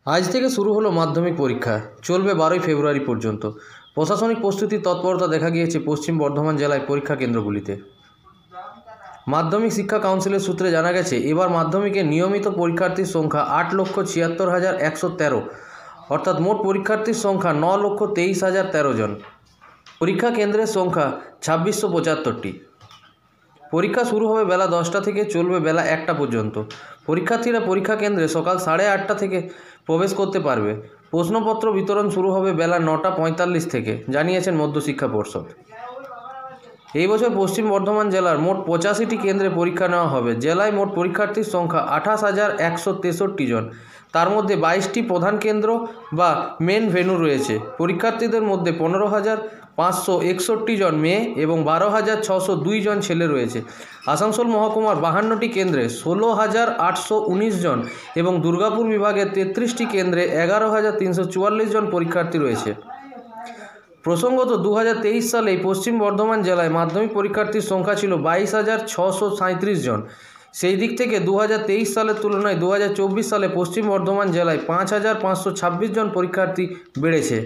আজ থেকে শুরু হলো মাধ্যমিক পরীক্ষা, চলবে 12ই ফেব্রুয়ারি পর্যন্ত। প্রশাসনিক প্রস্তুতি তৎপরতা দেখা গিয়েছে পশ্চিম বর্ধমান জেলায় পরীক্ষা কেন্দ্রগুলিতে। মাধ্যমিক শিক্ষা কাউন্সিলের সূত্রে জানা গেছে, এবার মাধ্যমিকে নিয়মিত পরীক্ষার্থীর সংখ্যা 8,76,113, অর্থাৎ মোট পরীক্ষার্থীর সংখ্যা 9,23,013 জন। পরীক্ষা কেন্দ্রের সংখ্যা 2675টি। পরীক্ষা শুরু হবে বেলা 10টা থেকে, চলবে বেলা 1টা পর্যন্ত। পরীক্ষার্থীরা পরীক্ষা কেন্দ্রে সকাল 8:30 থেকে প্রবেশ করতে পারবে। প্রশ্নপত্র বিতরণ শুরু হবে বেলা 9:45 থেকে, জানিয়েছেন মধ্যশিক্ষা পর্ষদ। এই বছর পশ্চিম বর্ধমান জেলার মোট 85টি কেন্দ্রে পরীক্ষা নেওয়া হবে। জেলায় মোট পরীক্ষার্থীর সংখ্যা 28,163 জন। তার মধ্যে 22টি প্রধান কেন্দ্র বা মেন ভেন্যু রয়েছে। পরীক্ষার্থীদের মধ্যে 15,561 জন মেয়ে এবং 12,602 জন ছেলে রয়েছে। আসানসোল মহকুমার 52টি কেন্দ্রে 16,819 জন এবং দুর্গাপুর বিভাগের 33টি কেন্দ্রে 11,344 জন পরীক্ষার্থী রয়েছে। প্রসঙ্গত, 2023 সালেই পশ্চিম বর্ধমান জেলায় মাধ্যমিক পরীক্ষার্থীর সংখ্যা ছিল 22,637 জন। সেই দিক থেকে 2023 সালের তুলনায় 2024 সালে পশ্চিম বর্ধমান জেলায় 5,526 জন পরীক্ষার্থী বেড়েছে।